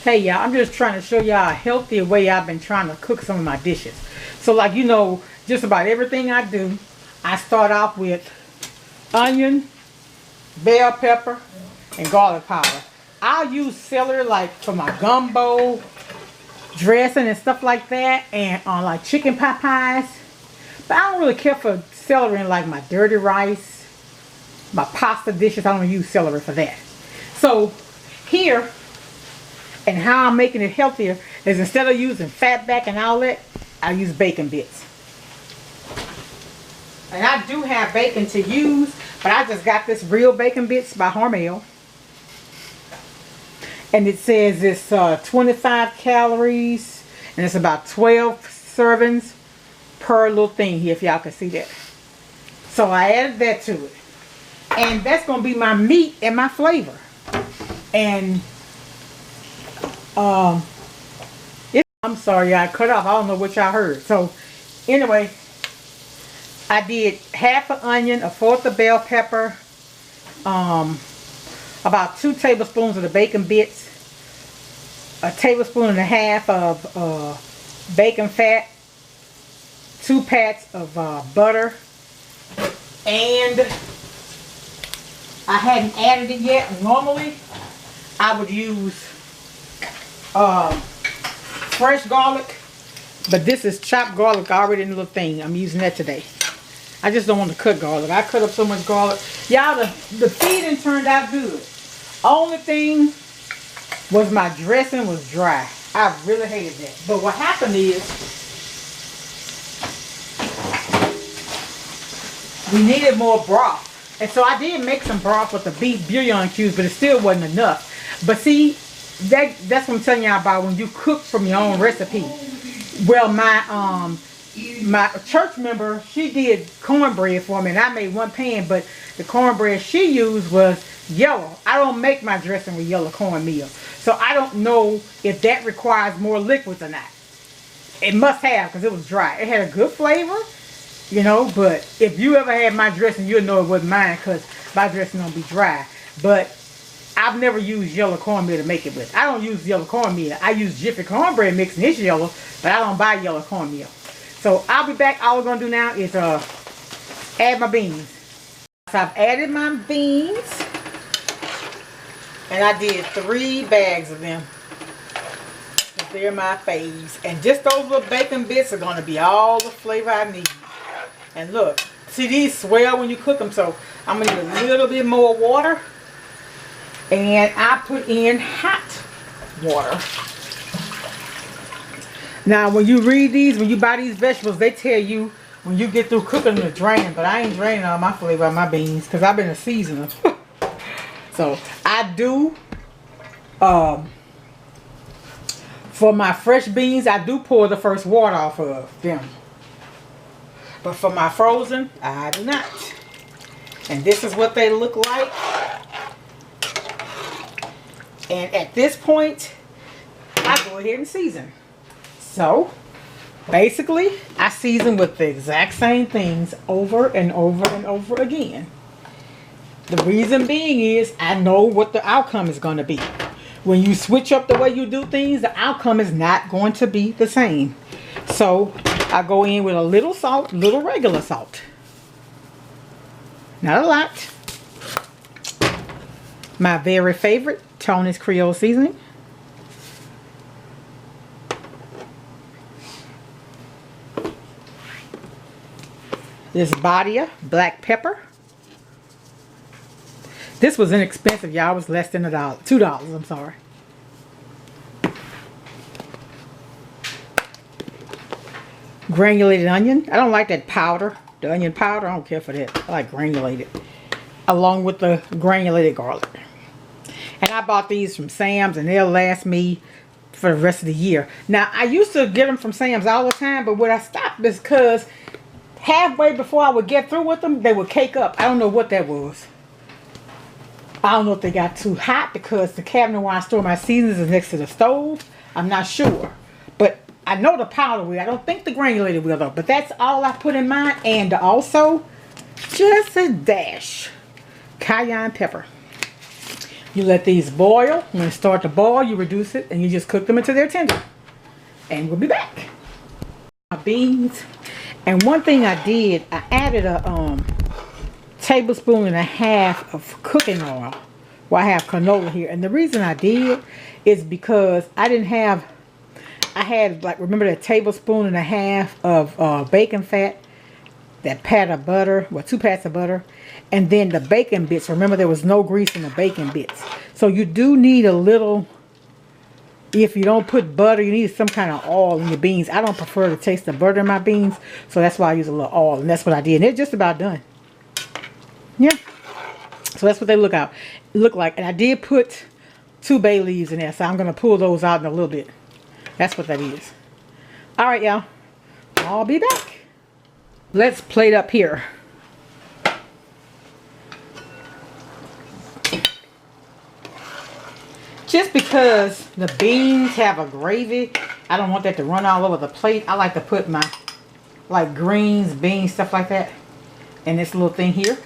Hey y'all, I'm just trying to show y'all a healthier way I've been trying to cook some of my dishes. So like just about everything I do, I start off with onion, bell pepper, and garlic powder. I'll use celery like for my gumbo, dressing and stuff like that, and on like chicken pot pies. But I don't really care for celery in like my dirty rice, my pasta dishes. I don't use celery for that. So here, and how I'm making it healthier is instead of using fat back and all that, I use bacon bits. And I do have bacon to use, but I just got this Real Bacon Bits by Hormel. And it says it's 25 calories, and it's about 12 servings per little thing here, if y'all can see that. So I added that to it. And that's going to be my meat and my flavor. And I'm sorry, I cut off. I don't know what y'all heard. So anyway, I did half an onion, a fourth of bell pepper, about 2 tablespoons of the bacon bits, a tablespoon and a half of bacon fat, 2 pats of butter, and I hadn't added it yet. Normally I would use fresh garlic, but this is chopped garlic already in a little thing. I'm using that today. I just don't want to cut garlic. I cut up so much garlic. Y'all, the feeding turned out good. Only thing was my dressing was dry. I really hated that. But what happened is we needed more broth. And so I did make some broth with the beef bouillon cubes, but it still wasn't enough. But see, that's what I'm telling y'all about when you cook from your own recipe. Well, my church member, she did cornbread for me, and I made 1 pan, but the cornbread she used was yellow. I don't make my dressing with yellow cornmeal, so I don't know if that requires more liquids or not. It must have, because it was dry. It had a good flavor, but if you ever had my dressing, you'll know it wasn't mine, because my dressing don't be dry. But I've never used yellow cornmeal to make it with. I don't use yellow cornmeal. I use Jiffy cornbread mix, and it's yellow, but I don't buy yellow cornmeal. So I'll be back. All we're going to do now is add my beans. So I've added my beans, and I did 3 bags of them. They're my faves. And just those little bacon bits are going to be all the flavor I need. And look, see, these swell when you cook them, so I'm going to need a little bit more water. And I put in hot water. Now, when you read these, when you buy these vegetables, they tell you when you get through cooking them to drain. But I ain't draining all my flavor out of my beans because I've been a seasoner. So I do, for my fresh beans, I do pour the first water off of them. But for my frozen, I do not. And this is what they look like. And at this point, I go ahead and season. So, basically, I season with the exact same things over and over and over again. The reason being is I know what the outcome is going to be. When you switch up the way you do things, the outcome is not going to be the same. So, I go in with a little salt, little regular salt. Not a lot. My very favorite, Tony's Creole seasoning. This Goya black pepper. This was inexpensive, y'all. It was less than $1. $2, I'm sorry. Granulated onion. I don't like that powder. The onion powder, I don't care for that. I like granulated. Along with the granulated garlic. And I bought these from Sam's, and they'll last me for the rest of the year. Now, I used to get them from Sam's all the time, but what I stopped is because halfway before I would get through with them, they would cake up. I don't know what that was. I don't know if they got too hot because the cabinet where I store my seasonings is next to the stove. I'm not sure. But I know the powder will. I don't think the granulated will though. But that's all I put in mine. And also, just a dash cayenne pepper. You let these boil. When they start to boil, you reduce it and you just cook them until they're tender. And we'll be back. My beans. And one thing I did, I added a tablespoon and a half of cooking oil. Well, I have canola here. And the reason I did is because I didn't have, I had, like, remember that tablespoon and a half of bacon fat, that pat of butter, well, 2 pats of butter, and then the bacon bits. Remember, there was no grease in the bacon bits. So you do need a little, if you don't put butter, you need some kind of oil in your beans. I don't prefer to taste the butter in my beans, so that's why I use a little oil, and that's what I did. And they're just about done. Yeah. So that's what they look like. And I did put 2 bay leaves in there, so I'm going to pull those out in a little bit. That's what that is. All right, y'all. I'll be back. Let's plate up here. Just because the beans have a gravy, I don't want that to run all over the plate. I like to put my, like, greens, beans, stuff like that in this little thing here.